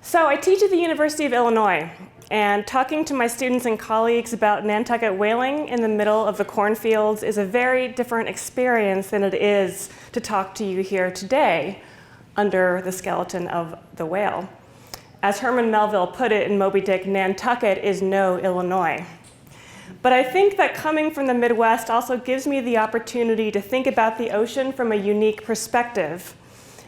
So I teach at the University of Illinois, and talking to my students and colleagues about Nantucket whaling in the middle of the cornfields is a very different experience than it is to talk to you here today under the skeleton of the whale. As Herman Melville put it in Moby-Dick, Nantucket is no Illinois. But I think that coming from the Midwest also gives me the opportunity to think about the ocean from a unique perspective,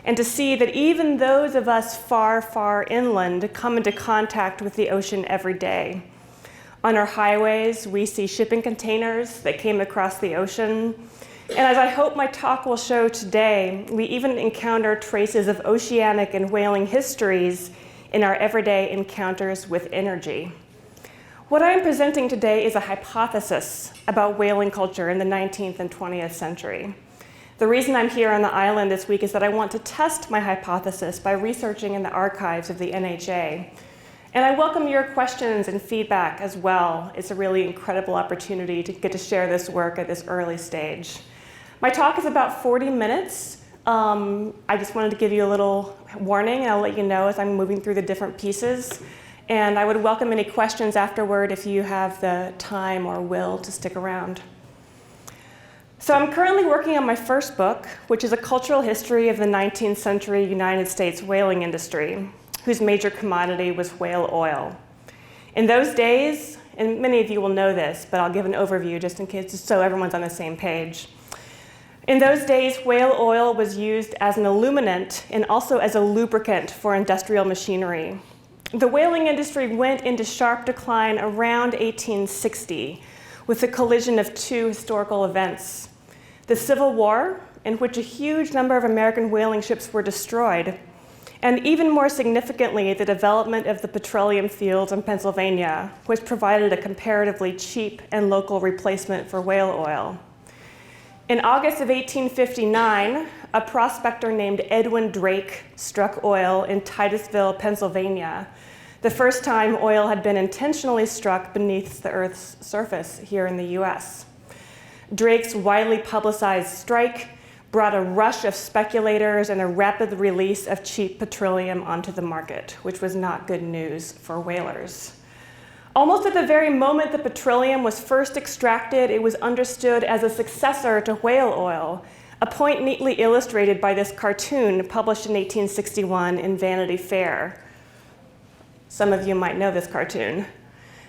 and to see that even those of us far, far inland come into contact with the ocean every day. On our highways, we see shipping containers that came across the ocean. And as I hope my talk will show today, we even encounter traces of oceanic and whaling histories in our everyday encounters with energy. What I am presenting today is a hypothesis about whaling culture in the 19th and 20th century. The reason I'm here on the island this week is that I want to test my hypothesis by researching in the archives of the NHA. And I welcome your questions and feedback as well. It's a really incredible opportunity to get to share this work at this early stage. My talk is about 40 minutes. I just wanted to give you a little warning, and I'll let you know as I'm moving through the different pieces. And I would welcome any questions afterward if you have the time or will to stick around. So I'm currently working on my first book, which is a cultural history of the 19th century United States whaling industry, whose major commodity was whale oil. In those days, and many of you will know this, but I'll give an overview just in case, just so everyone's on the same page. In those days, whale oil was used as an illuminant and also as a lubricant for industrial machinery. The whaling industry went into sharp decline around 1860 with the collision of two historical events. The Civil War, in which a huge number of American whaling ships were destroyed, and even more significantly, the development of the petroleum fields in Pennsylvania, which provided a comparatively cheap and local replacement for whale oil. In August of 1859, a prospector named Edwin Drake struck oil in Titusville, Pennsylvania, the first time oil had been intentionally struck beneath the Earth's surface here in the US. Drake's widely publicized strike brought a rush of speculators and a rapid release of cheap petroleum onto the market, which was not good news for whalers. Almost at the very moment that petroleum was first extracted, it was understood as a successor to whale oil, a point neatly illustrated by this cartoon published in 1861 in Vanity Fair. Some of you might know this cartoon.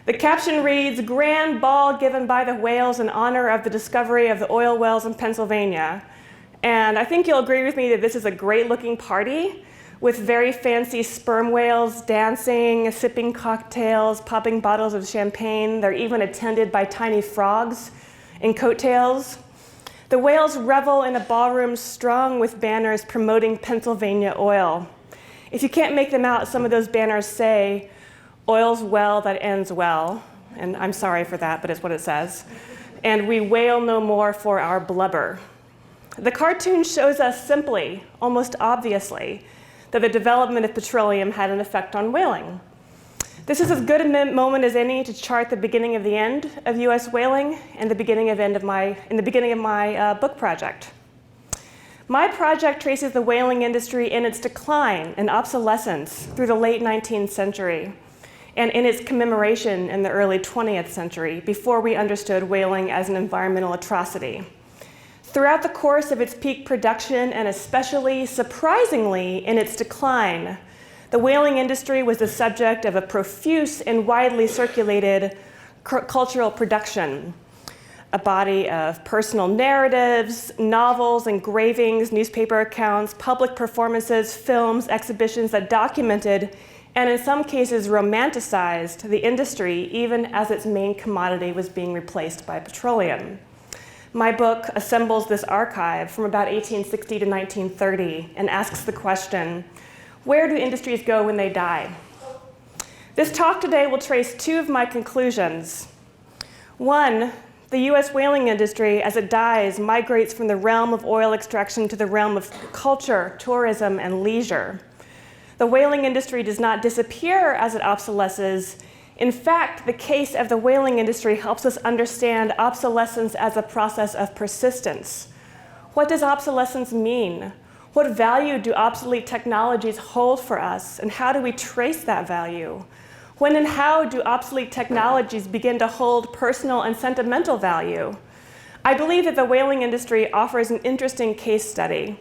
The caption reads, "Grand ball given by the whales in honor of the discovery of the oil wells in Pennsylvania." And I think you'll agree with me that this is a great looking party with very fancy sperm whales dancing, sipping cocktails, popping bottles of champagne. They're even attended by tiny frogs in coattails. The whales revel in a ballroom strung with banners promoting Pennsylvania oil. If you can't make them out, some of those banners say, "Oil's well that ends well," and I'm sorry for that, but it's what it says. "And we wail no more for our blubber." The cartoon shows us simply, almost obviously, that the development of petroleum had an effect on whaling. This is as good a moment as any to chart the beginning of the end of US whaling and the beginning of my book project. My project traces the whaling industry in its decline and obsolescence through the late 19th century, and in its commemoration in the early 20th century, before we understood whaling as an environmental atrocity. Throughout the course of its peak production, and especially, surprisingly, in its decline, the whaling industry was the subject of a profuse and widely circulated cultural production, a body of personal narratives, novels, engravings, newspaper accounts, public performances, films, exhibitions that documented and in some cases romanticized the industry even as its main commodity was being replaced by petroleum. My book assembles this archive from about 1860 to 1930 and asks the question, where do industries go when they die? This talk today will trace two of my conclusions. One, the US whaling industry, as it dies, migrates from the realm of oil extraction to the realm of culture, tourism, and leisure. The whaling industry does not disappear as it obsolesces. In fact, the case of the whaling industry helps us understand obsolescence as a process of persistence. What does obsolescence mean? What value do obsolete technologies hold for us, and how do we trace that value? When and how do obsolete technologies begin to hold personal and sentimental value? I believe that the whaling industry offers an interesting case study,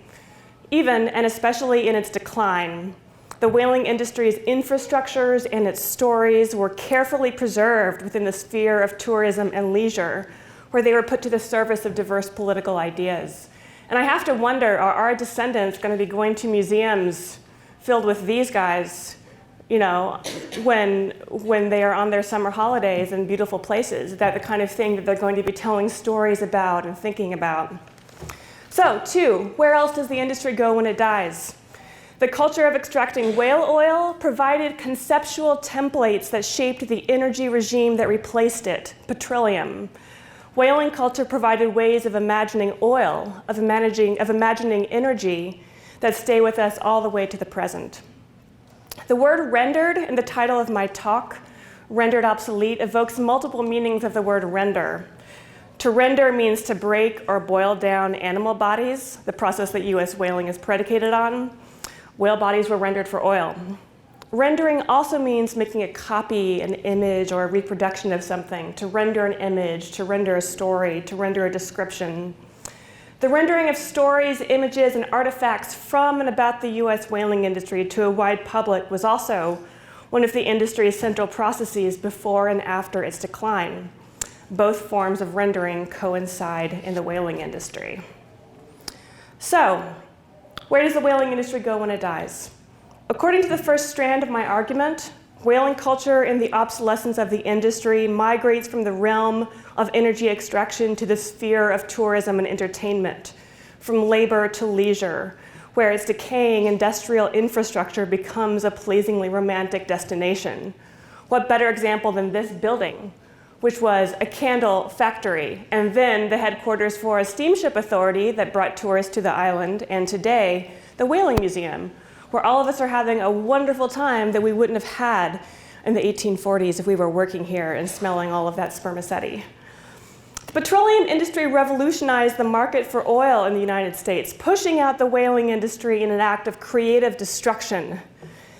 even and especially in its decline. The whaling industry's infrastructures and its stories were carefully preserved within the sphere of tourism and leisure, where they were put to the service of diverse political ideas. And I have to wonder, are our descendants going to be going to museums filled with these guys, you know, when they are on their summer holidays in beautiful places? Is that the kind of thing that they're going to be telling stories about and thinking about? So, 2, where else does the industry go when it dies? The culture of extracting whale oil provided conceptual templates that shaped the energy regime that replaced it, petroleum. Whaling culture provided ways of imagining oil, of imagining energy that stay with us all the way to the present. The word rendered in the title of my talk, Rendered Obsolete, evokes multiple meanings of the word render. To render means to break or boil down animal bodies, the process that US whaling is predicated on. Whale bodies were rendered for oil. Rendering also means making a copy, an image, or a reproduction of something, to render an image, to render a story, to render a description. The rendering of stories, images, and artifacts from and about the US whaling industry to a wide public was also one of the industry's central processes before and after its decline. Both forms of rendering coincide in the whaling industry. So, where does the whaling industry go when it dies? According to the first strand of my argument, whaling culture in the obsolescence of the industry migrates from the realm of energy extraction to the sphere of tourism and entertainment, from labor to leisure, where its decaying industrial infrastructure becomes a pleasingly romantic destination. What better example than this building, which was a candle factory, and then the headquarters for a steamship authority that brought tourists to the island, and today, the Whaling Museum, where all of us are having a wonderful time that we wouldn't have had in the 1840s if we were working here and smelling all of that spermaceti. The petroleum industry revolutionized the market for oil in the United States, pushing out the whaling industry in an act of creative destruction.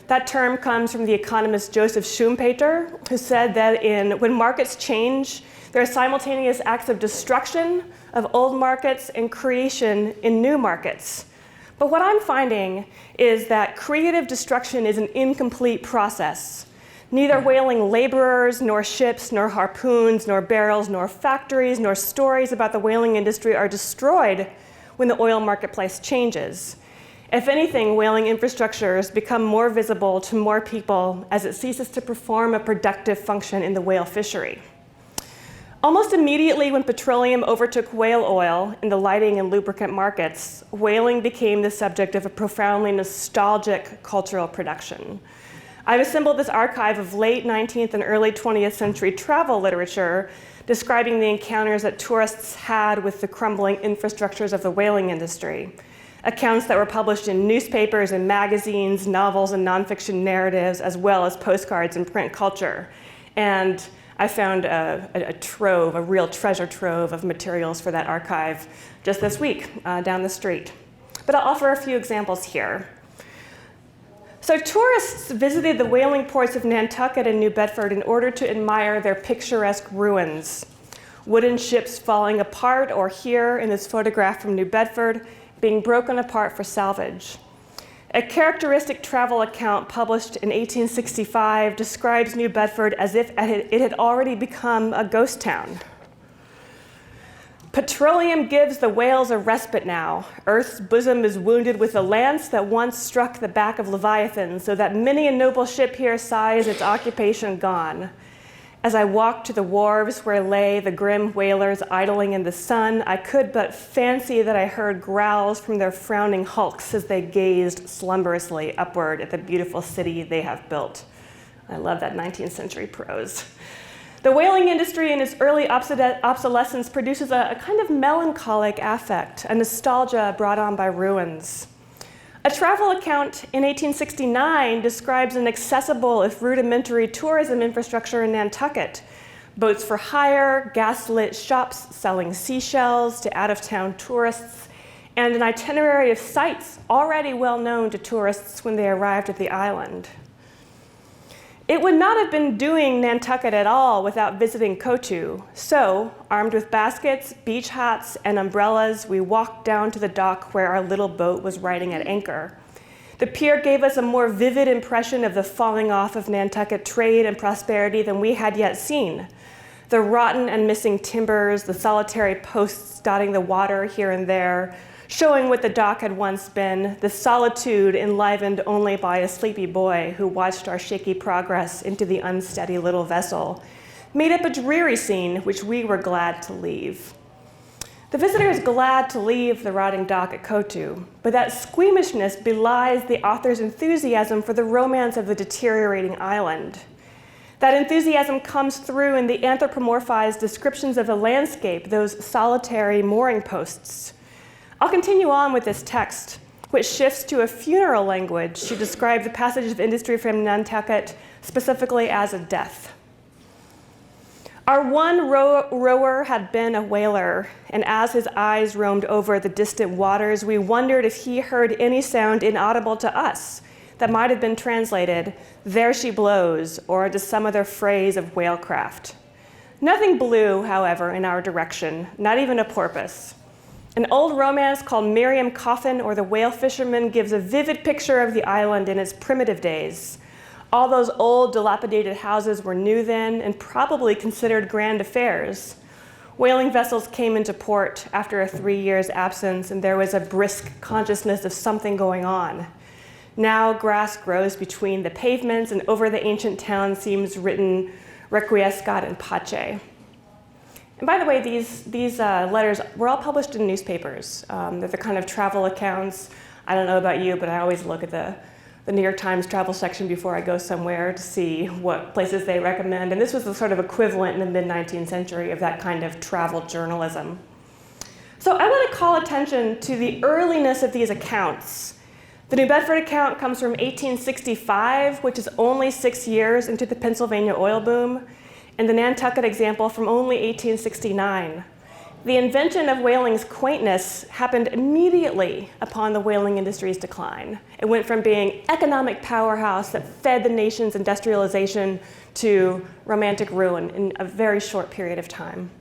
That term comes from the economist Joseph Schumpeter, who said that when markets change, there are simultaneous acts of destruction of old markets and creation in new markets. But what I'm finding is that creative destruction is an incomplete process. Neither whaling laborers, nor ships, nor harpoons, nor barrels, nor factories, nor stories about the whaling industry are destroyed when the oil marketplace changes. If anything, whaling infrastructures become more visible to more people as it ceases to perform a productive function in the whale fishery. Almost immediately when petroleum overtook whale oil in the lighting and lubricant markets, whaling became the subject of a profoundly nostalgic cultural production. I've assembled this archive of late 19th and early 20th century travel literature describing the encounters that tourists had with the crumbling infrastructures of the whaling industry. Accounts that were published in newspapers and magazines, novels and nonfiction narratives, as well as postcards and print culture. And I found a trove, a real treasure trove of materials for that archive just this week down the street. But I'll offer a few examples here. So tourists visited the whaling ports of Nantucket and New Bedford in order to admire their picturesque ruins. Wooden ships falling apart, or here in this photograph from New Bedford, being broken apart for salvage. A characteristic travel account published in 1865 describes New Bedford as if it had already become a ghost town. Petroleum gives the whales a respite now. Earth's bosom is wounded with a lance that once struck the back of Leviathan, so that many a noble ship here sighs its occupation gone. As I walked to the wharves where lay the grim whalers idling in the sun, I could but fancy that I heard growls from their frowning hulks as they gazed slumberously upward at the beautiful city they have built. I love that 19th century prose. The whaling industry in its early obsolescence produces a kind of melancholic affect, a nostalgia brought on by ruins. A travel account in 1869 describes an accessible, if rudimentary, tourism infrastructure in Nantucket. Boats for hire, gas-lit shops selling seashells to out-of-town tourists, and an itinerary of sites already well known to tourists when they arrived at the island. It would not have been doing Nantucket at all without visiting Kotu. So, armed with baskets, beach hats, and umbrellas, we walked down to the dock where our little boat was riding at anchor. The pier gave us a more vivid impression of the falling off of Nantucket trade and prosperity than we had yet seen. The rotten and missing timbers, the solitary posts dotting the water here and there, showing what the dock had once been, the solitude enlivened only by a sleepy boy who watched our shaky progress into the unsteady little vessel, made up a dreary scene which we were glad to leave. The visitor is glad to leave the rotting dock at Kotu, but that squeamishness belies the author's enthusiasm for the romance of the deteriorating island. That enthusiasm comes through in the anthropomorphized descriptions of the landscape, those solitary mooring posts. I'll continue on with this text, which shifts to a funeral language to describe the passage of industry from Nantucket specifically as a death. Our one rower had been a whaler, and as his eyes roamed over the distant waters, we wondered if he heard any sound inaudible to us that might have been translated, "There she blows," or into some other phrase of whalecraft. Nothing blew, however, in our direction, not even a porpoise. An old romance called Miriam Coffin or the Whale Fisherman gives a vivid picture of the island in its primitive days. All those old, dilapidated houses were new then and probably considered grand affairs. Whaling vessels came into port after a 3 years absence, and there was a brisk consciousness of something going on. Now grass grows between the pavements, and over the ancient town seems written requiescat in pace. And by the way, these letters were all published in newspapers. They're the kind of travel accounts. I don't know about you, but I always look at the New York Times travel section before I go somewhere to see what places they recommend. And this was the sort of equivalent in the mid-19th century of that kind of travel journalism. So I want to call attention to the earliness of these accounts. The New Bedford account comes from 1865, which is only 6 years into the Pennsylvania oil boom, and the Nantucket example from only 1869. The invention of whaling's quaintness happened immediately upon the whaling industry's decline. It went from being economic powerhouse that fed the nation's industrialization to romantic ruin in a very short period of time.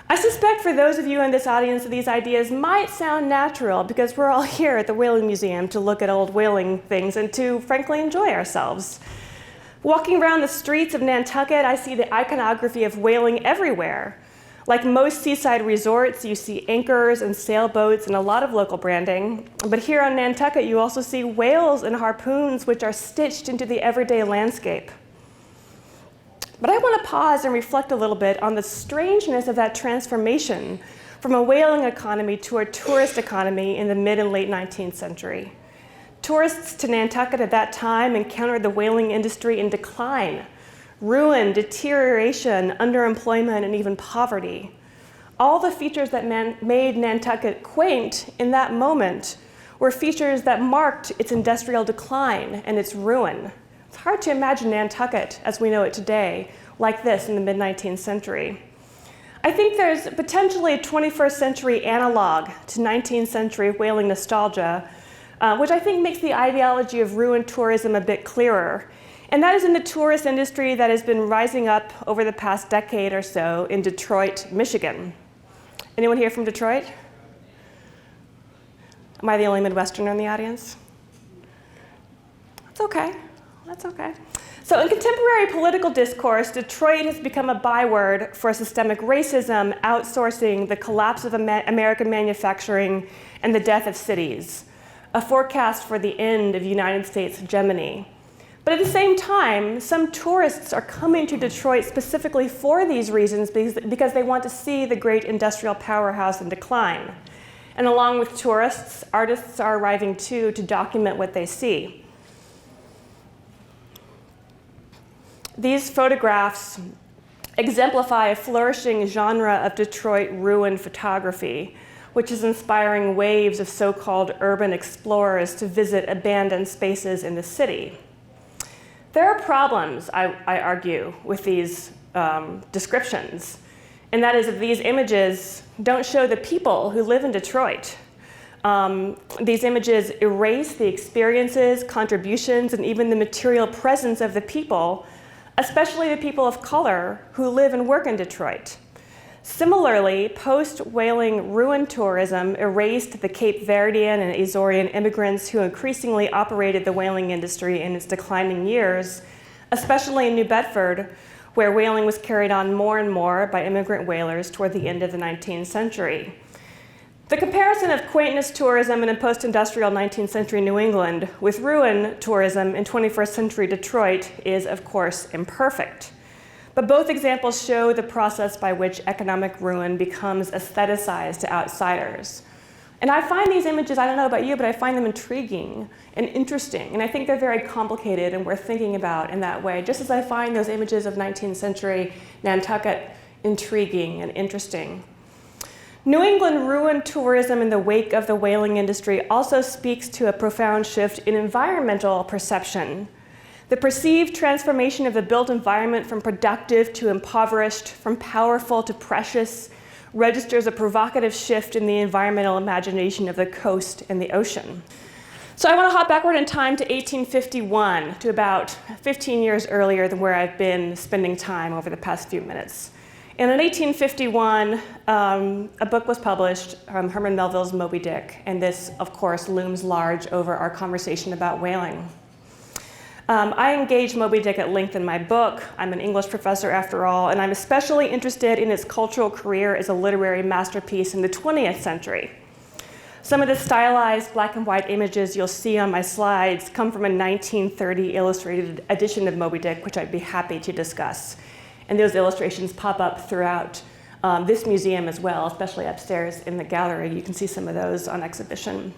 I suspect for those of you in this audience that these ideas might sound natural because we're all here at the Whaling Museum to look at old whaling things and to, frankly, enjoy ourselves. Walking around the streets of Nantucket, I see the iconography of whaling everywhere. Like most seaside resorts, you see anchors and sailboats and a lot of local branding. But here on Nantucket, you also see whales and harpoons, which are stitched into the everyday landscape. But I want to pause and reflect a little bit on the strangeness of that transformation from a whaling economy to a tourist economy in the mid and late 19th century. Tourists to Nantucket at that time encountered the whaling industry in decline, ruin, deterioration, underemployment, and even poverty. All the features that made Nantucket quaint in that moment were features that marked its industrial decline and its ruin. It's hard to imagine Nantucket as we know it today like this in the mid-19th century. I think there's potentially a 21st century analog to 19th century whaling nostalgia, which I think makes the ideology of ruined tourism a bit clearer. And that is in the tourist industry that has been rising up over the past decade or so in Detroit, Michigan. Anyone here from Detroit? Am I the only Midwesterner in the audience? That's okay. That's okay. So in contemporary political discourse, Detroit has become a byword for systemic racism, outsourcing, the collapse of American manufacturing, and the death of cities, a forecast for the end of United States hegemony. But at the same time, some tourists are coming to Detroit specifically for these reasons because they want to see the great industrial powerhouse in decline. And along with tourists, artists are arriving too to document what they see. These photographs exemplify a flourishing genre of Detroit ruin photography, which is inspiring waves of so-called urban explorers to visit abandoned spaces in the city. There are problems, I argue, with these descriptions, and that is that these images don't show the people who live in Detroit. These images erase the experiences, contributions, and even the material presence of the people, especially the people of color who live and work in Detroit. Similarly, post-whaling ruin tourism erased the Cape Verdean and Azorean immigrants who increasingly operated the whaling industry in its declining years, especially in New Bedford, where whaling was carried on more and more by immigrant whalers toward the end of the 19th century. The comparison of quaintness tourism in a post-industrial 19th century New England with ruin tourism in 21st century Detroit is, of course, imperfect. But both examples show the process by which economic ruin becomes aestheticized to outsiders. And I find these images, I don't know about you, but I find them intriguing and interesting. And I think they're very complicated and worth thinking about in that way, just as I find those images of 19th century Nantucket intriguing and interesting. New England ruin tourism in the wake of the whaling industry also speaks to a profound shift in environmental perception. The perceived transformation of the built environment from productive to impoverished, from powerful to precious, registers a provocative shift in the environmental imagination of the coast and the ocean. So I want to hop backward in time to 1851, to about 15 years earlier than where I've been spending time over the past few minutes. And in 1851, a book was published, Herman Melville's Moby-Dick, and this, of course, looms large over our conversation about whaling. I engage Moby-Dick at length in my book. I'm an English professor after all, and I'm especially interested in its cultural career as a literary masterpiece in the 20th century. Some of the stylized black and white images you'll see on my slides come from a 1930 illustrated edition of Moby-Dick, which I'd be happy to discuss. And those illustrations pop up throughout this museum as well, especially upstairs in the gallery. You can see some of those on exhibition.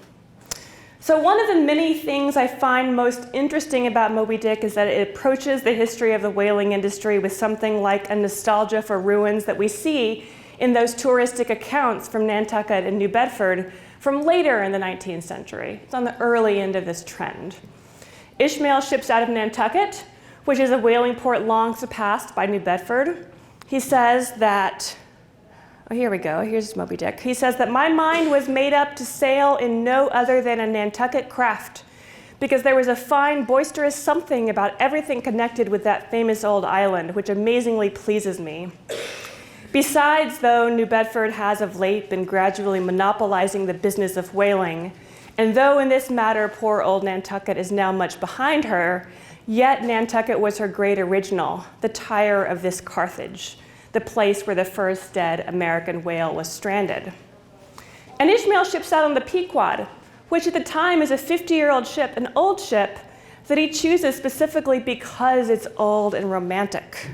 So one of the many things I find most interesting about Moby-Dick is that it approaches the history of the whaling industry with something like a nostalgia for ruins that we see in those touristic accounts from Nantucket and New Bedford from later in the 19th century. It's on the early end of this trend. Ishmael ships out of Nantucket, which is a whaling port long surpassed by New Bedford. He says that, oh, here we go, here's Moby-Dick. He says that my mind was made up to sail in no other than a Nantucket craft, because there was a fine, boisterous something about everything connected with that famous old island, which amazingly pleases me. Besides, though, New Bedford has of late been gradually monopolizing the business of whaling, and though in this matter poor old Nantucket is now much behind her, yet Nantucket was her great original, the Tyre of this Carthage, the place where the first dead American whale was stranded. And Ishmael ships out on the Pequod, which at the time is a 50-year-old ship, an old ship that he chooses specifically because it's old and romantic.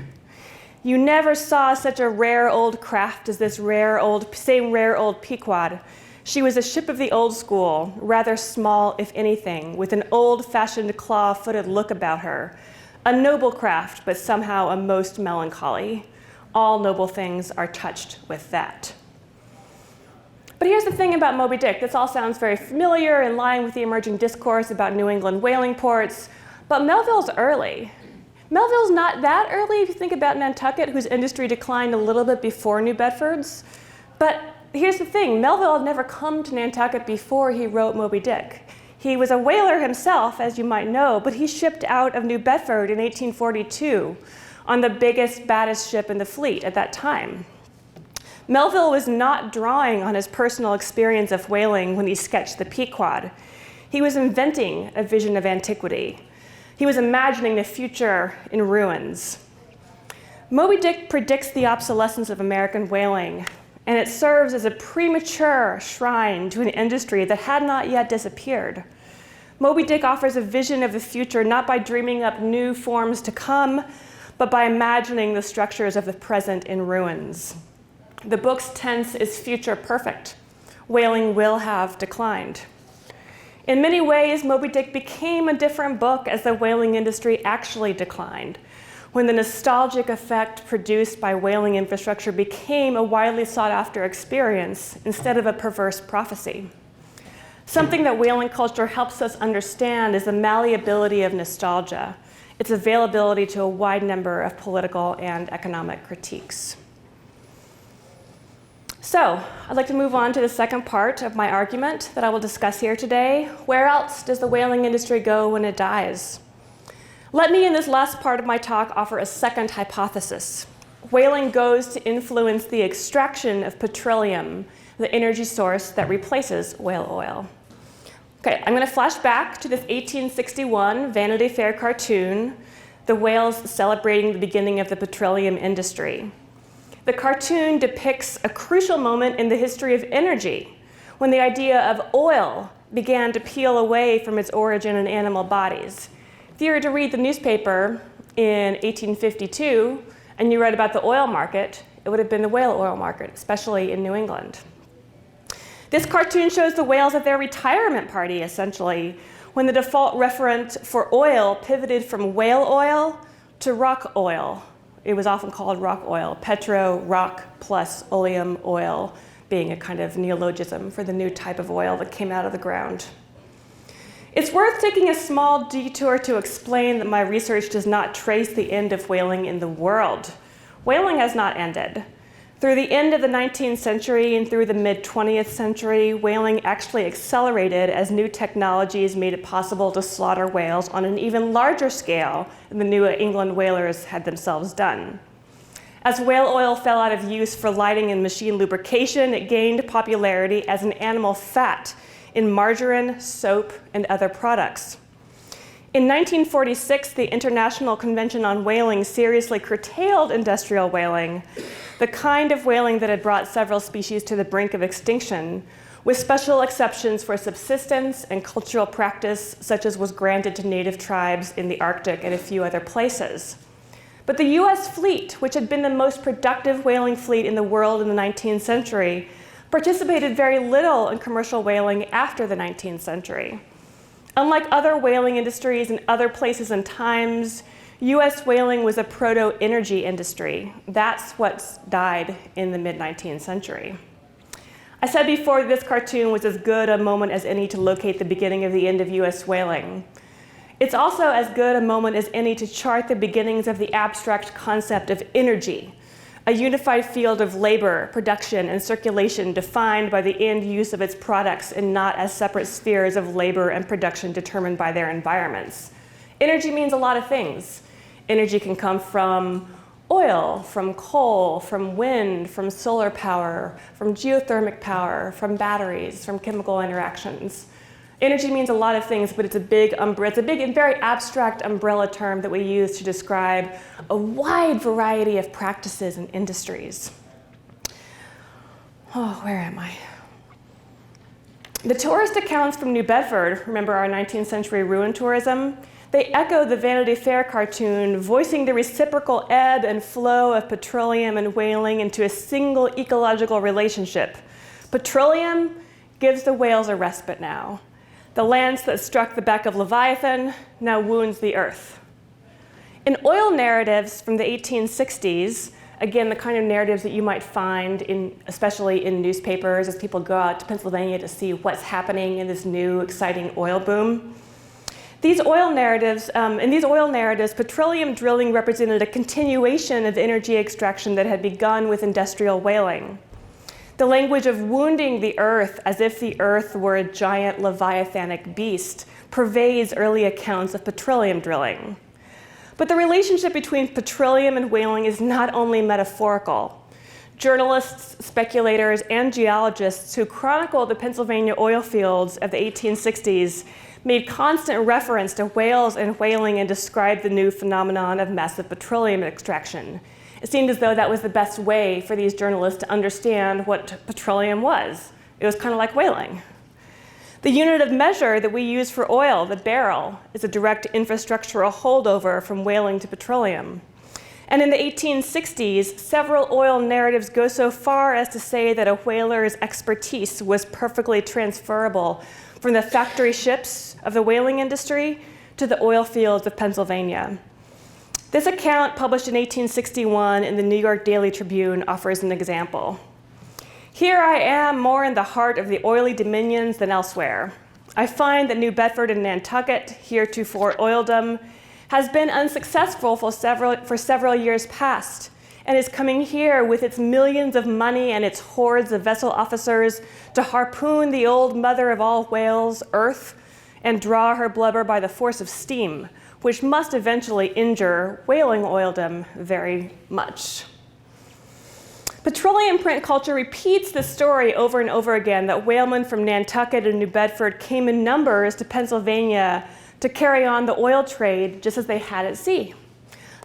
You never saw such a rare old craft as this same rare old Pequod. She was a ship of the old school, rather small, if anything, with an old-fashioned claw-footed look about her. A noble craft, but somehow a most melancholy. All noble things are touched with that. But here's the thing about Moby-Dick. This all sounds very familiar, in line with the emerging discourse about New England whaling ports, but Melville's early. Melville's not that early if you think about Nantucket, whose industry declined a little bit before New Bedford's. But here's the thing, Melville had never come to Nantucket before he wrote Moby-Dick. He was a whaler himself, as you might know, but he shipped out of New Bedford in 1842 on the biggest, baddest ship in the fleet at that time. Melville was not drawing on his personal experience of whaling when he sketched the Pequod. He was inventing a vision of antiquity. He was imagining the future in ruins. Moby-Dick predicts the obsolescence of American whaling, and it serves as a premature shrine to an industry that had not yet disappeared. Moby-Dick offers a vision of the future not by dreaming up new forms to come, but by imagining the structures of the present in ruins. The book's tense is future perfect. Whaling will have declined. In many ways, Moby-Dick became a different book as the whaling industry actually declined, when the nostalgic effect produced by whaling infrastructure became a widely sought-after experience instead of a perverse prophecy. Something that whaling culture helps us understand is the malleability of nostalgia, its availability to a wide number of political and economic critiques. So, I'd like to move on to the second part of my argument that I will discuss here today. Where else does the whaling industry go when it dies? Let me, in this last part of my talk, offer a second hypothesis. Whaling goes to influence the extraction of petroleum, the energy source that replaces whale oil. Okay, I'm going to flash back to this 1861 Vanity Fair cartoon, the whales celebrating the beginning of the petroleum industry. The cartoon depicts a crucial moment in the history of energy, when the idea of oil began to peel away from its origin in animal bodies. If you were to read the newspaper in 1852 and you read about the oil market, it would have been the whale oil market, especially in New England. This cartoon shows the whales at their retirement party, essentially, when the default referent for oil pivoted from whale oil to rock oil. It was often called rock oil, petro, rock, plus oleum, oil, being a kind of neologism for the new type of oil that came out of the ground. It's worth taking a small detour to explain that my research does not trace the end of whaling in the world. Whaling has not ended. Through the end of the 19th century and through the mid-20th century, whaling actually accelerated as new technologies made it possible to slaughter whales on an even larger scale than the New England whalers had themselves done. As whale oil fell out of use for lighting and machine lubrication, it gained popularity as an animal fat in margarine, soap, and other products. In 1946, the International Convention on Whaling seriously curtailed industrial whaling, the kind of whaling that had brought several species to the brink of extinction, with special exceptions for subsistence and cultural practice, such as was granted to native tribes in the Arctic and a few other places. But the US fleet, which had been the most productive whaling fleet in the world in the 19th century, participated very little in commercial whaling after the 19th century. Unlike other whaling industries in other places and times, US whaling was a proto-energy industry. That's what died in the mid-19th century. I said before this cartoon was as good a moment as any to locate the beginning of the end of US whaling. It's also as good a moment as any to chart the beginnings of the abstract concept of energy, a unified field of labor, production, and circulation defined by the end use of its products and not as separate spheres of labor and production determined by their environments. Energy means a lot of things. Energy can come from oil, from coal, from wind, from solar power, from geothermic power, from batteries, from chemical interactions. Energy means a lot of things, but it's a big and very abstract umbrella term that we use to describe a wide variety of practices and industries. Oh, where am I? The tourist accounts from New Bedford, remember our 19th century ruin tourism? They echo the Vanity Fair cartoon, voicing the reciprocal ebb and flow of petroleum and whaling into a single ecological relationship. Petroleum gives the whales a respite now. The lance that struck the back of Leviathan now wounds the earth. In oil narratives from the 1860s, again, the kind of narratives that you might find especially in newspapers as people go out to Pennsylvania to see what's happening in this new exciting oil boom. In these oil narratives, petroleum drilling represented a continuation of energy extraction that had begun with industrial whaling. The language of wounding the earth as if the earth were a giant leviathanic beast pervades early accounts of petroleum drilling. But the relationship between petroleum and whaling is not only metaphorical. Journalists, speculators, and geologists who chronicle the Pennsylvania oil fields of the 1860s made constant reference to whales and whaling and described the new phenomenon of massive petroleum extraction. It seemed as though that was the best way for these journalists to understand what petroleum was. It was kind of like whaling. The unit of measure that we use for oil, the barrel, is a direct infrastructural holdover from whaling to petroleum. And in the 1860s, several oil narratives go so far as to say that a whaler's expertise was perfectly transferable from the factory ships of the whaling industry to the oil fields of Pennsylvania. This account, published in 1861 in the New York Daily Tribune, offers an example. Here I am more in the heart of the oily dominions than elsewhere. I find that New Bedford and Nantucket, heretofore oildom, has been unsuccessful for several years past, and is coming here with its millions of money and its hordes of vessel officers to harpoon the old mother of all whales, Earth, and draw her blubber by the force of steam, which must eventually injure whaling oildom very much. Petroleum print culture repeats the story over and over again that whalemen from Nantucket and New Bedford came in numbers to Pennsylvania to carry on the oil trade just as they had at sea.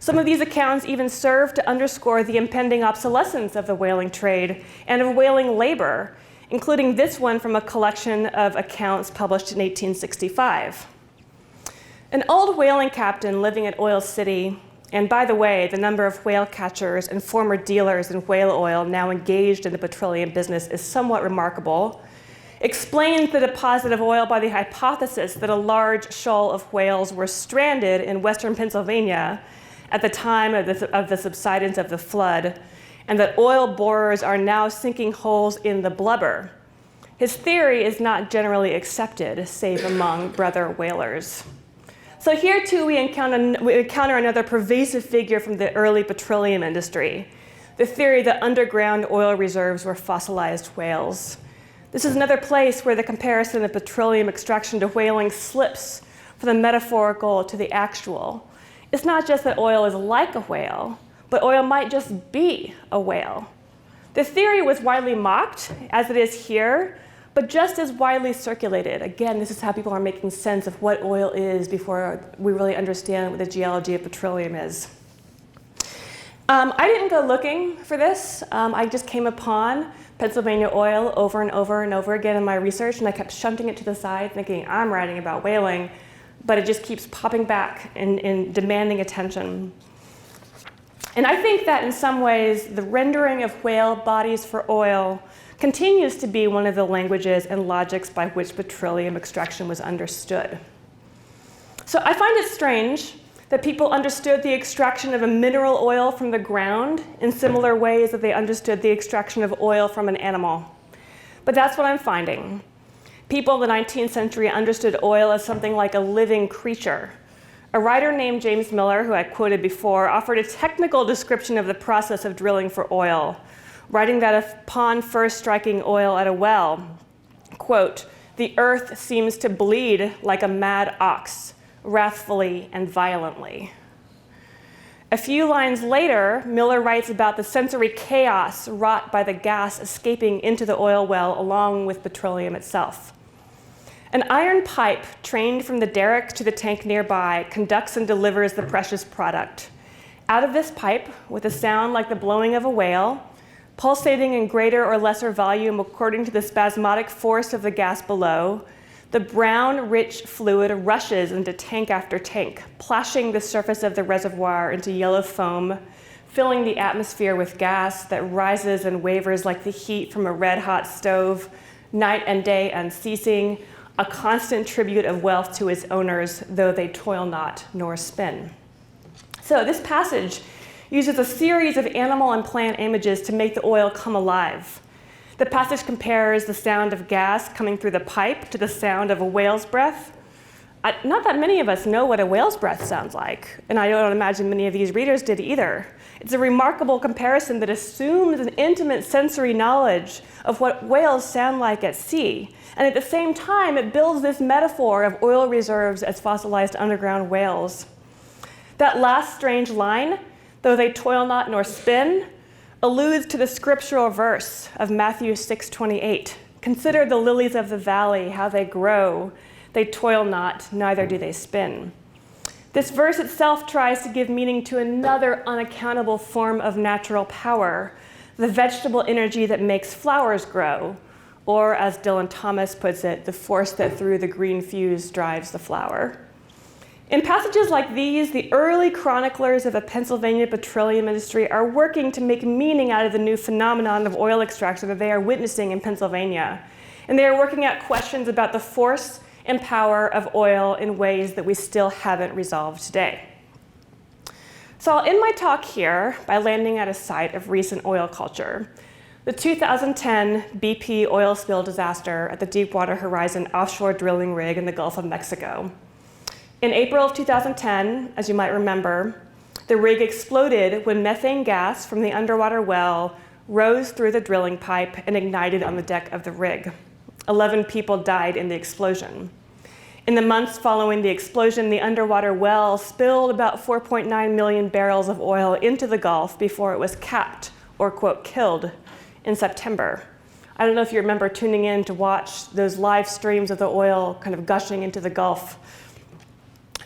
Some of these accounts even serve to underscore the impending obsolescence of the whaling trade and of whaling labor, including this one from a collection of accounts published in 1865. An old whaling captain living at Oil City, and by the way, the number of whale catchers and former dealers in whale oil now engaged in the petroleum business is somewhat remarkable, explains the deposit of oil by the hypothesis that a large shoal of whales were stranded in western Pennsylvania at the time of the subsidence of the flood, and that oil borers are now sinking holes in the blubber. His theory is not generally accepted, save among brother whalers. So here too we encounter another pervasive figure from the early petroleum industry, the theory that underground oil reserves were fossilized whales. This is another place where the comparison of petroleum extraction to whaling slips from the metaphorical to the actual. It's not just that oil is like a whale, but oil might just be a whale. The theory was widely mocked, as it is here, but just as widely circulated. Again, this is how people are making sense of what oil is before we really understand what the geology of petroleum is. I didn't go looking for this. I just came upon Pennsylvania oil over and over and over again in my research, and I kept shunting it to the side, thinking I'm writing about whaling, but it just keeps popping back and demanding attention. And I think that in some ways, the rendering of whale bodies for oil continues to be one of the languages and logics by which petroleum extraction was understood. So I find it strange that people understood the extraction of a mineral oil from the ground in similar ways that they understood the extraction of oil from an animal. But that's what I'm finding. People in the 19th century understood oil as something like a living creature. A writer named James Miller, who I quoted before, offered a technical description of the process of drilling for oil, writing that upon first striking oil at a well, quote, "The earth seems to bleed like a mad ox, wrathfully and violently." A few lines later, Miller writes about the sensory chaos wrought by the gas escaping into the oil well along with petroleum itself. An iron pipe trained from the derrick to the tank nearby conducts and delivers the precious product. Out of this pipe, with a sound like the blowing of a whale, pulsating in greater or lesser volume according to the spasmodic force of the gas below, the brown, rich fluid rushes into tank after tank, plashing the surface of the reservoir into yellow foam, filling the atmosphere with gas that rises and wavers like the heat from a red-hot stove, night and day unceasing, a constant tribute of wealth to its owners, though they toil not nor spin. So this passage uses a series of animal and plant images to make the oil come alive. The passage compares the sound of gas coming through the pipe to the sound of a whale's breath. Not that many of us know what a whale's breath sounds like, and I don't imagine many of these readers did either. It's a remarkable comparison that assumes an intimate sensory knowledge of what whales sound like at sea, and at the same time, it builds this metaphor of oil reserves as fossilized underground whales. That last strange line, "though they toil not nor spin," alludes to the scriptural verse of Matthew 6:28. "Consider the lilies of the valley, how they grow. They toil not, neither do they spin." This verse itself tries to give meaning to another unaccountable form of natural power, the vegetable energy that makes flowers grow, or as Dylan Thomas puts it, the force that through the green fuse drives the flower. In passages like these, the early chroniclers of the Pennsylvania petroleum industry are working to make meaning out of the new phenomenon of oil extraction that they are witnessing in Pennsylvania. And they are working out questions about the force and power of oil in ways that we still haven't resolved today. So I'll end my talk here by landing at a site of recent oil culture, the 2010 BP oil spill disaster at the Deepwater Horizon offshore drilling rig in the Gulf of Mexico. In April of 2010, as you might remember, The rig exploded when methane gas from the underwater well rose through the drilling pipe and ignited on the deck of the rig. 11 people died in the explosion. In the months following the explosion, the underwater well spilled about 4.9 million barrels of oil into the Gulf before it was capped, or quote, killed, in September. I don't know if you remember tuning in to watch those live streams of the oil kind of gushing into the Gulf.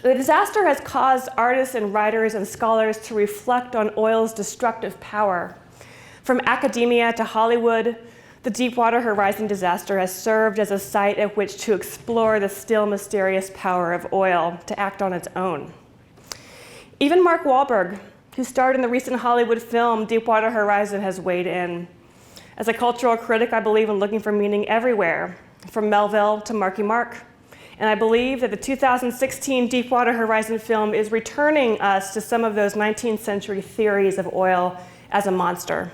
The disaster has caused artists and writers and scholars to reflect on oil's destructive power. From academia to Hollywood, the Deepwater Horizon disaster has served as a site at which to explore the still mysterious power of oil to act on its own. Even Mark Wahlberg, who starred in the recent Hollywood film Deepwater Horizon, has weighed in. As a cultural critic, I believe in looking for meaning everywhere, from Melville to Marky Mark. And I believe that the 2016 Deepwater Horizon film is returning us to some of those 19th century theories of oil as a monster.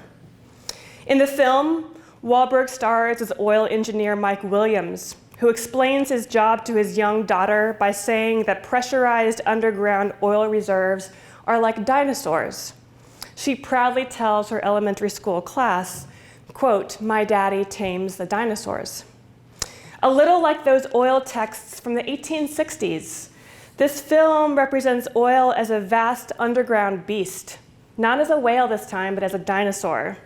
In the film, Wahlberg stars as oil engineer Mike Williams, who explains his job to his young daughter by saying that pressurized underground oil reserves are like dinosaurs. She proudly tells her elementary school class, quote, "My daddy tames the dinosaurs." A little like those oil texts from the 1860s, this film represents oil as a vast underground beast, not as a whale this time, but as a dinosaur.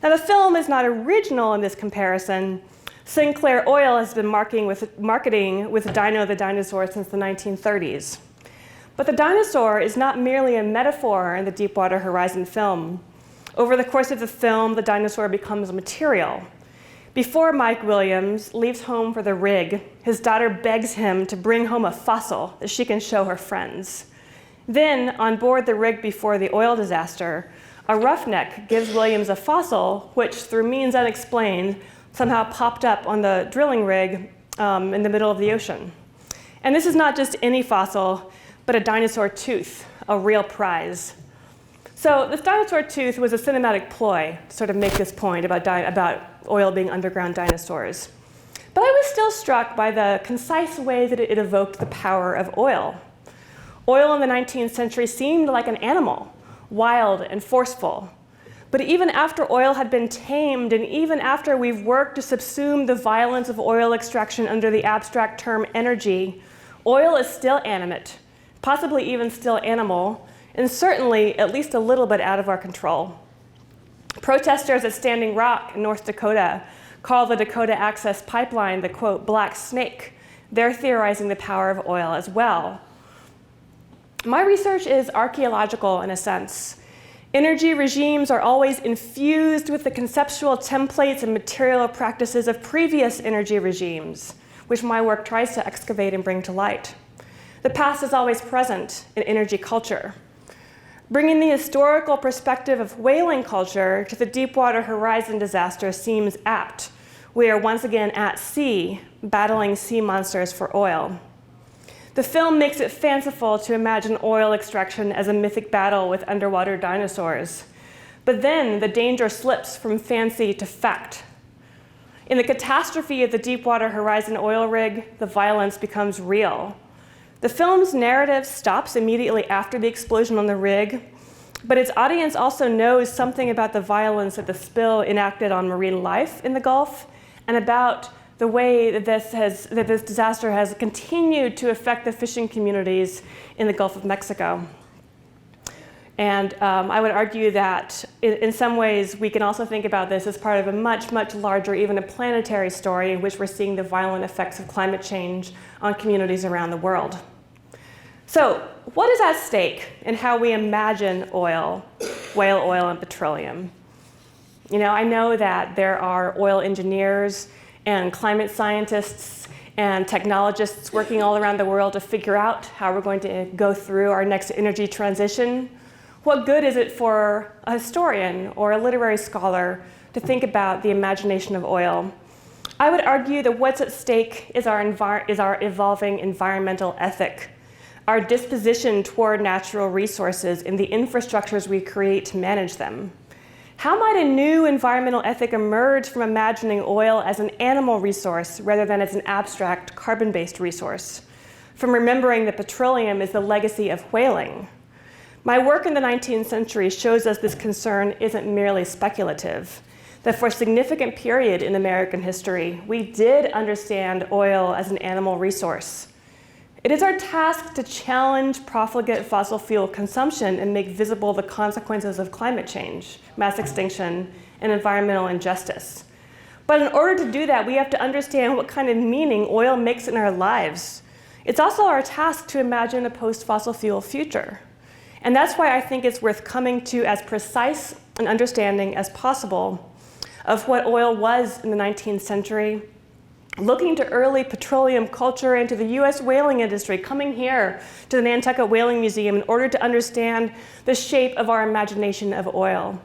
Now, the film is not original in this comparison. Sinclair Oil has been marketing with Dino the dinosaur since the 1930s. But the dinosaur is not merely a metaphor in the Deepwater Horizon film. Over the course of the film, the dinosaur becomes material. Before Mike Williams leaves home for the rig, his daughter begs him to bring home a fossil that she can show her friends. Then, on board the rig before the oil disaster, a roughneck gives Williams a fossil, which, through means unexplained, somehow popped up on the drilling rig in the middle of the ocean. And this is not just any fossil, but a dinosaur tooth, a real prize. So this dinosaur tooth was a cinematic ploy to sort of make this point about oil being underground dinosaurs. But I was still struck by the concise way that it evoked the power of oil. Oil in the 19th century seemed like an animal, wild and forceful. But even after oil had been tamed, and even after we've worked to subsume the violence of oil extraction under the abstract term energy, oil is still animate, possibly even still animal, and certainly at least a little bit out of our control. Protesters at Standing Rock in North Dakota call the Dakota Access Pipeline the, quote, black snake. They're theorizing the power of oil as well. My research is archaeological in a sense. Energy regimes are always infused with the conceptual templates and material practices of previous energy regimes, which my work tries to excavate and bring to light. The past is always present in energy culture. Bringing the historical perspective of whaling culture to the Deepwater Horizon disaster seems apt. We are once again at sea, battling sea monsters for oil. The film makes it fanciful to imagine oil extraction as a mythic battle with underwater dinosaurs. But then the danger slips from fancy to fact. In the catastrophe of the Deepwater Horizon oil rig, the violence becomes real. The film's narrative stops immediately after the explosion on the rig, but its audience also knows something about the violence that the spill enacted on marine life in the Gulf, and about the way that this disaster has continued to affect the fishing communities in the Gulf of Mexico. And I would argue that in some ways we can also think about this as part of a much, much larger, even a planetary story in which we're seeing the violent effects of climate change on communities around the world. So what is at stake in how we imagine oil, whale oil and petroleum? You know, I know that there are oil engineers and climate scientists and technologists working all around the world to figure out how we're going to go through our next energy transition. What good is it for a historian or a literary scholar to think about the imagination of oil? I would argue that what's at stake is our evolving environmental ethic, our disposition toward natural resources and the infrastructures we create to manage them. How might a new environmental ethic emerge from imagining oil as an animal resource rather than as an abstract carbon-based resource? From remembering that petroleum is the legacy of whaling? My work in the 19th century shows us this concern isn't merely speculative, that for a significant period in American history, we did understand oil as an animal resource. It is our task to challenge profligate fossil fuel consumption and make visible the consequences of climate change, mass extinction, and environmental injustice. But in order to do that, we have to understand what kind of meaning oil makes in our lives. It's also our task to imagine a post-fossil fuel future. And that's why I think it's worth coming to as precise an understanding as possible of what oil was in the 19th century, looking to early petroleum culture and to the US whaling industry, coming here to the Nantucket Whaling Museum in order to understand the shape of our imagination of oil.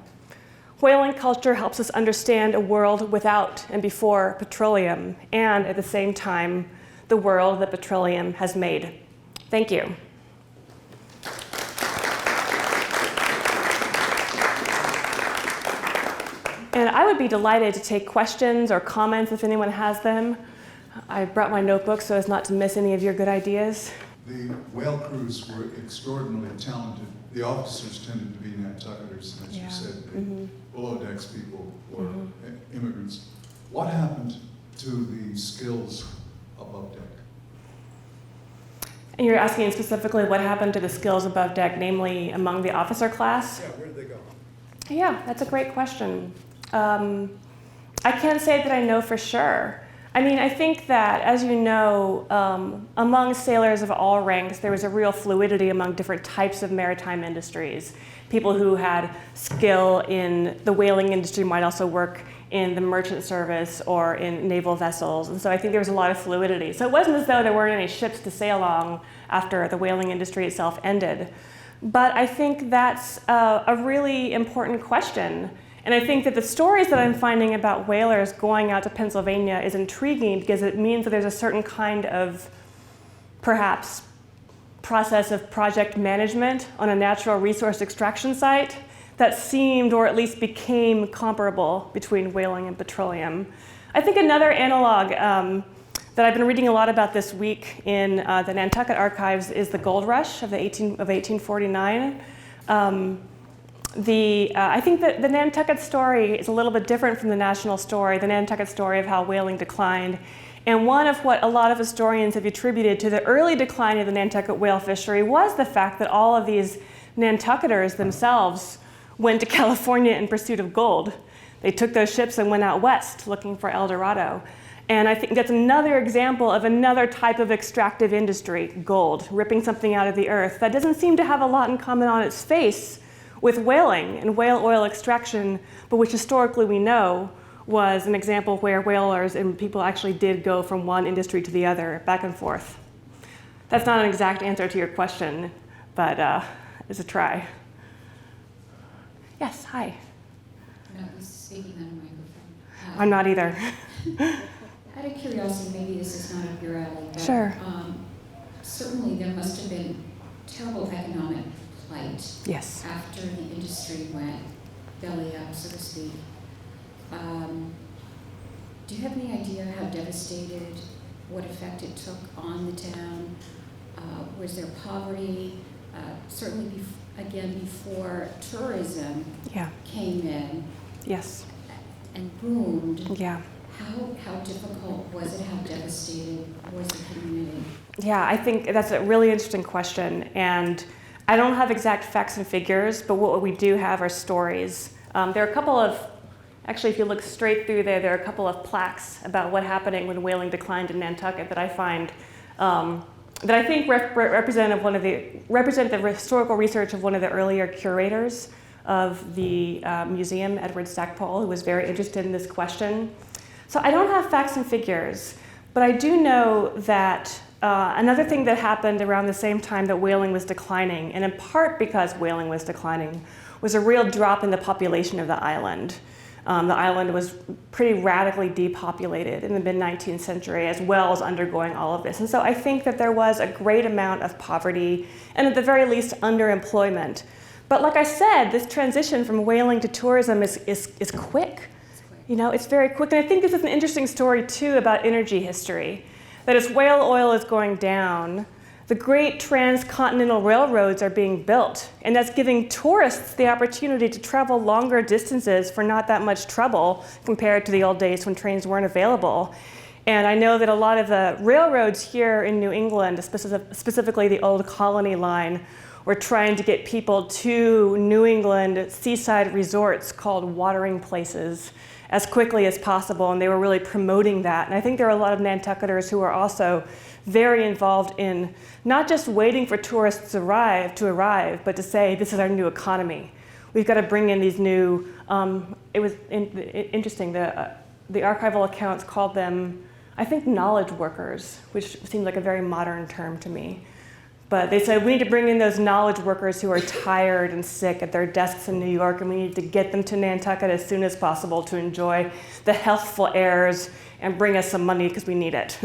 Whaling culture helps us understand a world without and before petroleum, and at the same time, the world that petroleum has made. Thank you. And I would be delighted to take questions or comments if anyone has them. I brought my notebook so as not to miss any of your good ideas. The whale crews were extraordinarily talented. The officers tended to be Nantucketers, as you said. The below decks people were immigrants. What happened to the skills above deck? And you're asking specifically what happened to the skills above deck, namely among the officer class? Yeah, where did they go? Yeah, that's a great question. I can't say that I know for sure. I mean, I think that, as you know, among sailors of all ranks, there was a real fluidity among different types of maritime industries. People who had skill in the whaling industry might also work in the merchant service or in naval vessels. And so I think there was a lot of fluidity. So it wasn't as though there weren't any ships to sail on after the whaling industry itself ended. But I think that's a really important question. And I think that the stories that I'm finding about whalers going out to Pennsylvania is intriguing because it means that there's a certain kind of, perhaps, process of project management on a natural resource extraction site that seemed, or at least became, comparable between whaling and petroleum. I think another analog that I've been reading a lot about this week in the Nantucket archives is the gold rush of 1849. I think that the Nantucket story is a little bit different from the national story, the Nantucket story of how whaling declined. And one of what a lot of historians have attributed to the early decline of the Nantucket whale fishery was the fact that all of these Nantucketers themselves went to California in pursuit of gold. They took those ships and went out west looking for El Dorado. And I think that's another example of another type of extractive industry, gold, ripping something out of the earth. That doesn't seem to have a lot in common on its face with whaling and whale oil extraction, but which historically we know was an example where whalers and people actually did go from one industry to the other, back and forth. That's not an exact answer to your question, but it's a try. Yes, hi. I'm not used to speaking on a microphone. I'm not either. Out of curiosity, maybe this is not up your alley, but Sure. Certainly there must have been terrible economic plight Yes. after the industry went belly up, so to speak. Do you have any idea how devastated, what effect it took on the town? Was there poverty? Certainly, before tourism came in Yes. and boomed, Yeah. how difficult was it? How devastated was the community? Yeah, I think that's a really interesting question. And I don't have exact facts and figures, but what we do have are stories. There are a couple of, actually, if you look straight through there are a couple of plaques about what happened when whaling declined in Nantucket that I find, that I think represent the historical research of one of the earlier curators of the museum, Edward Stackpole, who was very interested in this question. So I don't have facts and figures, but I do know that another thing that happened around the same time that whaling was declining, and in part because whaling was declining, was a real drop in the population of the island. The island was pretty radically depopulated in the mid-19th century, as well as undergoing all of this. And so I think that there was a great amount of poverty, and at the very least, underemployment. But like I said, this transition from whaling to tourism is quick. You know, it's very quick. And I think this is an interesting story, too, about energy history. That as whale oil is going down, The great transcontinental railroads are being built, and that's giving tourists the opportunity to travel longer distances for not that much trouble compared to the old days when trains weren't available. And I know that a lot of the railroads here in New England, specifically the Old Colony Line, were trying to get people to New England seaside resorts called watering places as quickly as possible, and they were really promoting that. And I think there are a lot of Nantucketers who are also very involved in not just waiting for tourists to arrive, but to say, this is our new economy. We've got to bring in these new, it was interesting, the archival accounts called them, I think, knowledge workers, which seemed like a very modern term to me. But they said, we need to bring in those knowledge workers who are tired and sick at their desks in New York, and we need to get them to Nantucket as soon as possible to enjoy the healthful airs and bring us some money because we need it.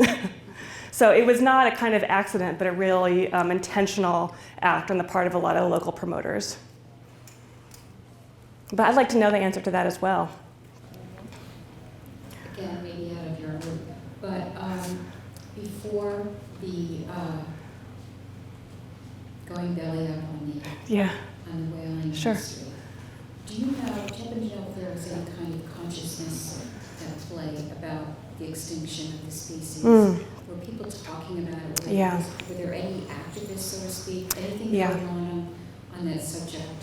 So it was not a kind of accident, but a really intentional act on the part of a lot of local promoters. But I'd like to know the answer to that as well. Again, maybe out of your group, but before the going belly up on the whaling industry, do you happen to know if there was any kind of consciousness at play about the extinction of the species? Were people talking about it? Were there any activists, so to speak, anything going on that subject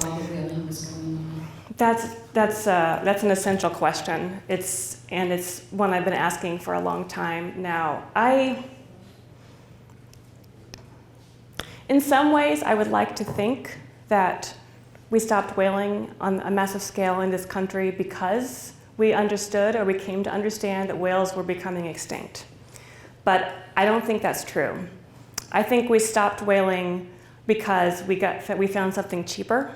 while the whaling was going on? That's an essential question. It's one I've been asking for a long time now. In some ways, I would like to think that we stopped whaling on a massive scale in this country because we understood, or we came to understand, that whales were becoming extinct. But I don't think that's true. I think we stopped whaling because we found something cheaper,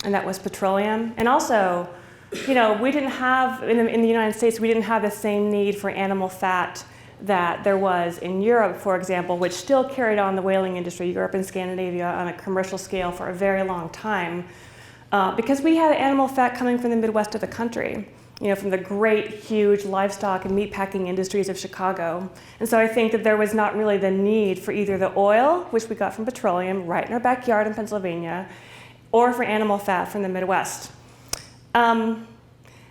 and that was petroleum. And also, we didn't have, in the United States, we didn't have the same need for animal fat that there was in Europe, for example, which still carried on the whaling industry, Europe and Scandinavia, on a commercial scale for a very long time, because we had animal fat coming from the Midwest of the country, from the great, huge livestock and meatpacking industries of Chicago. And so I think that there was not really the need for either the oil, which we got from petroleum right in our backyard in Pennsylvania, or for animal fat from the Midwest. Now,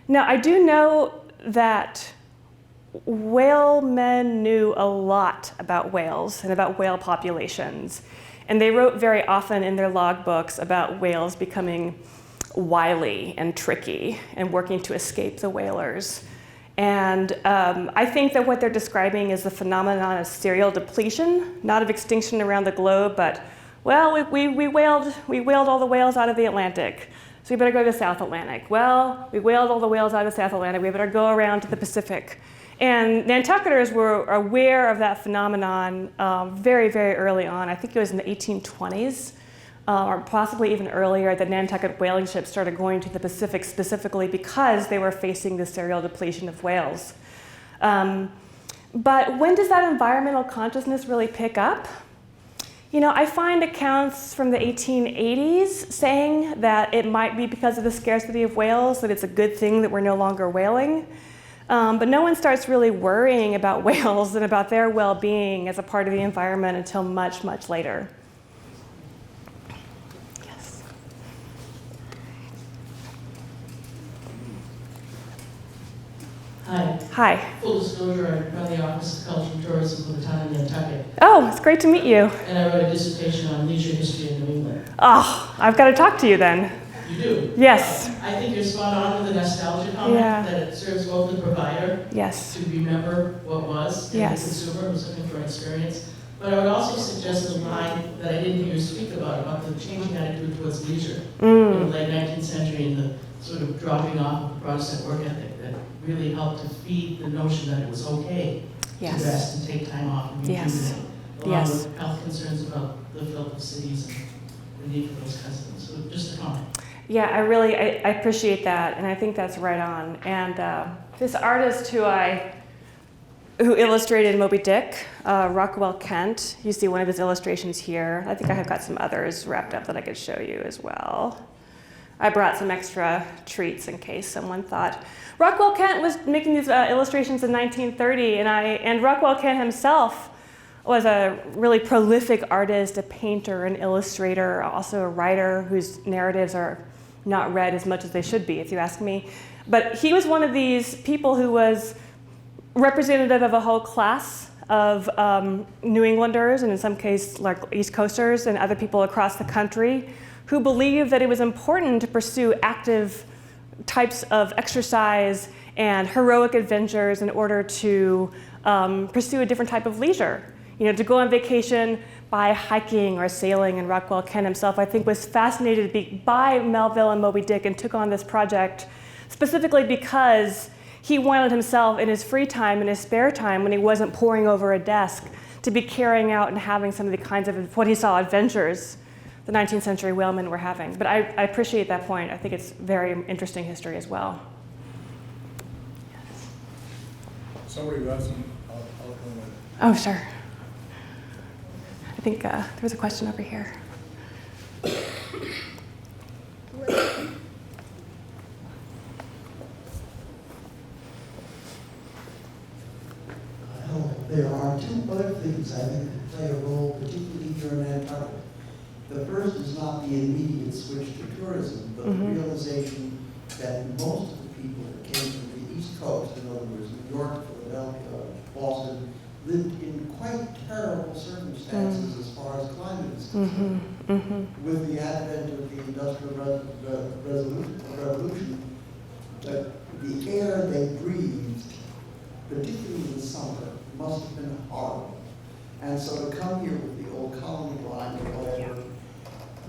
I do know that whalemen knew a lot about whales and about whale populations. And they wrote very often in their logbooks about whales becoming wily and tricky and working to escape the whalers. And I think that what they're describing is the phenomenon of serial depletion, not of extinction around the globe, but, well, we whaled all the whales out of the Atlantic, so we better go to the South Atlantic. Well, we whaled all the whales out of the South Atlantic, we better go around to the Pacific. And Nantucketers were aware of that phenomenon very, very early on. I think it was in the 1820s, or possibly even earlier, that Nantucket whaling ships started going to the Pacific specifically because they were facing the serial depletion of whales. But when does that environmental consciousness really pick up? I find accounts from the 1880s saying that it might be because of the scarcity of whales, that it's a good thing that we're no longer whaling. But no one starts really worrying about whales and about their well-being as a part of the environment until much, much later. Yes. Hi. Hi. Full disclosure, I run the Office of Culture and Tourism for the town of Nantucket. Oh, it's great to meet you. And I wrote a dissertation on leisure history in New England. Oh, I've got to talk to you then. You do? Yes. I think you're spot on with the nostalgia comment, that it serves both the provider to remember what was, and the consumer who's looking for an experience. But I would also suggest a line that I didn't hear you speak about the changing attitude towards leisure in the late 19th century and the sort of dropping off of the Protestant work ethic that really helped to feed the notion that it was okay to rest and take time off and rejuvenate, along with health concerns about the filth of cities and the need for those kinds of things. So just a comment. Yeah, I appreciate that, and I think that's right on. And this artist who illustrated Moby-Dick, Rockwell Kent, you see one of his illustrations here. I think I have got some others wrapped up that I could show you as well. I brought some extra treats in case someone thought. Rockwell Kent was making these illustrations in 1930, and Rockwell Kent himself was a really prolific artist, a painter, an illustrator, also a writer whose narratives are not read as much as they should be, if you ask me. But he was one of these people who was representative of a whole class of New Englanders, and in some cases like East Coasters and other people across the country, who believed that it was important to pursue active types of exercise and heroic adventures in order to pursue a different type of leisure. You know, to go on vacation by hiking or sailing. And Rockwell Kent himself, I think, was fascinated by Melville and Moby-Dick and took on this project specifically because he wanted himself in his free time, in his spare time, when he wasn't poring over a desk, to be carrying out and having some of the kinds of what he saw adventures the 19th century whalemen were having. But I appreciate that point. I think it's very interesting history as well. Somebody who has some, I'll come with. Oh, sure. I think there was a question over here. There are two other things I think that play a role, particularly here in Nantucket. The first is not the immediate switch to tourism, but the realization that most of the people that came from the East Coast, in other words, New York, Philadelphia, Boston, lived in quite terrible circumstances as far as climate is concerned. With the advent of the Industrial Revolution, the air they breathed, particularly in the summer, must have been horrible. And so to come here with the old colony line or whatever,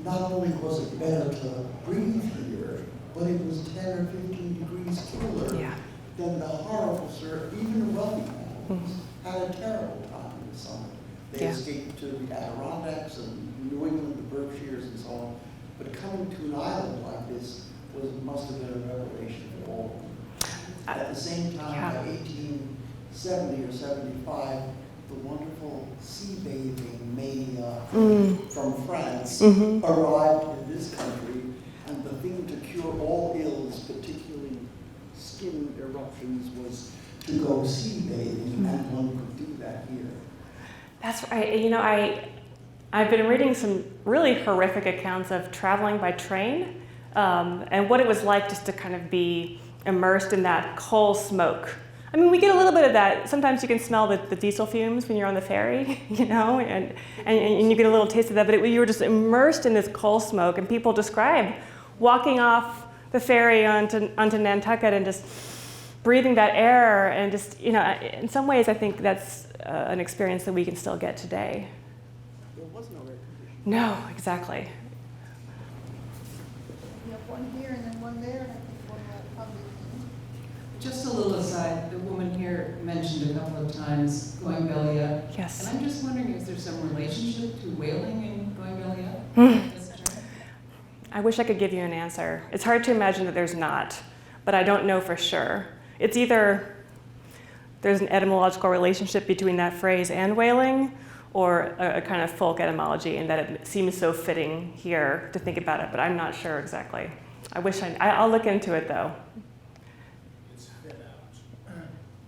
not only was it better to breathe here, but it was 10 or 15 degrees cooler than the horrible, even the wealthy families had a terrible time in the summer. They escaped to the Adirondacks and New England, the Berkshires and so on. But coming to an island like this must have been a revelation for all of them. At the same time, by 1870 or 75, the wonderful sea bathing mania from France arrived in this country, and the thing to cure all ills, particularly skin eruptions, was to go sea bathing, and one could do that here. That's right. You know, I've been reading some really horrific accounts of traveling by train and what it was like just to kind of be immersed in that coal smoke. I mean, we get a little bit of that. Sometimes you can smell the diesel fumes when you're on the ferry, you know, and you get a little taste of that. But you were just immersed in this coal smoke, and people describe walking off the ferry onto Nantucket and just breathing that air, and just, you know, in some ways I think that's an experience that we can still get today. There was no air conditioning. No, exactly. We have one here and then one there, and I think one public. Just a little aside, the woman here mentioned a couple of times going belly up. Yes. And I'm just wondering, is there some relationship to whaling and going belly up? I wish I could give you an answer. It's hard to imagine that there's not, but I don't know for sure. It's either there's an etymological relationship between that phrase and whaling, or a kind of folk etymology, and that it seems so fitting here to think about it, but I'm not sure exactly. I wish I'll look into it though. It's thin out.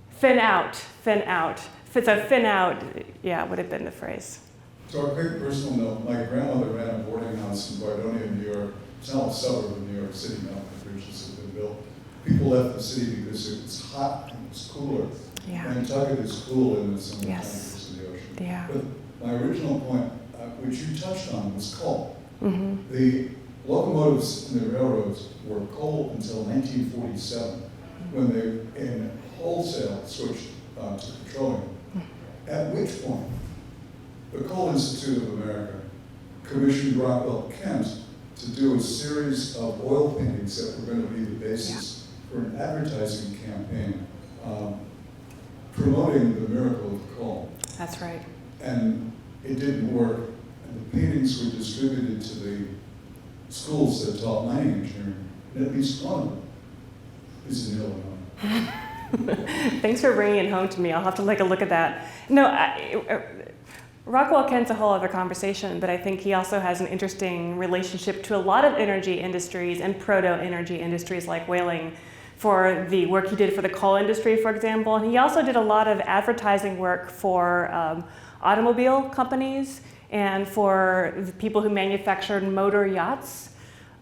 Fin out, fin out. So fin out, yeah, would have been the phrase. So a quick personal note, my grandmother ran a boarding house in Bardonia, New York. It's now a suburb of New York City now, the bridges have been built. People left the city because it was hot and it was cooler. Yeah. Nantucket is cool in the summer time Yes. because of the ocean. Yeah. But my original point, which you touched on, was coal. Mm-hmm. The locomotives in the railroads were coal until 1947, when they in wholesale switched to petroleum. At which point, the Coal Institute of America commissioned Rockwell Kent to do a series of oil paintings that were going to be the basis for an advertising campaign promoting the miracle of coal. That's right. And it didn't work. And the paintings were distributed to the schools that taught mining engineering, and at least one of them is in Illinois. Thanks for bringing it home to me. I'll have to take a look at that. No, Rockwell Kent's a whole other conversation, but I think he also has an interesting relationship to a lot of energy industries and proto-energy industries like whaling, for the work he did for the coal industry, for example. And he also did a lot of advertising work for automobile companies and for the people who manufactured motor yachts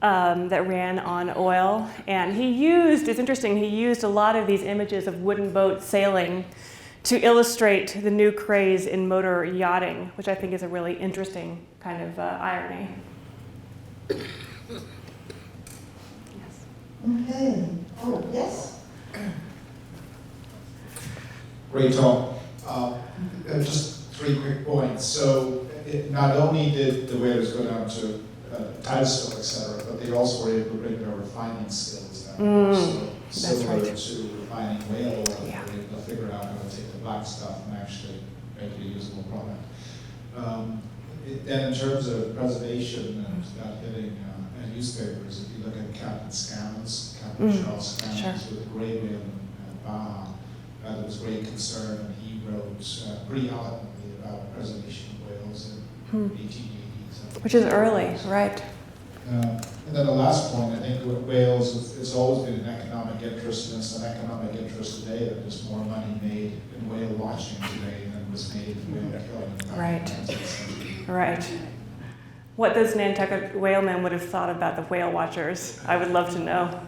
that ran on oil. And he used, it's interesting, he used a lot of these images of wooden boats sailing to illustrate the new craze in motor yachting, which I think is a really interesting kind of irony. Okay. Oh, yes? Great talk. Just 3 quick points. So not only did the whalers go down to Tavistock, etc., but they also were able to bring their refining skills down. So similar to refining whale oil, they were able to figure out how to take the black stuff and actually make it a usable product. Then in terms of preservation and not hitting newspapers, if you look at Captain Scammons, Captain Charles Scammons with the grey whale in Baja, there was great concern, and he wrote pretty eloquently about preservation of whales in 1880s. Which is early, right. And then the last point, I think with whales, it's always been an economic interest, and it's an economic interest today that there's more money made in whale watching today than was made in whale killing. Right. Right. What those Nantucket whalemen would have thought about the whale watchers, I would love to know.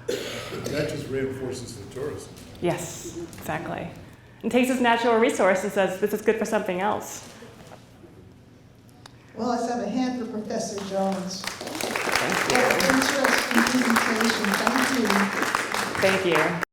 That just reinforces the tourism. Yes, exactly. And takes this natural resource and says, this is good for something else. Well, let's have a hand for Professor Jones. Thank What an interesting presentation. Thank you. Thank you.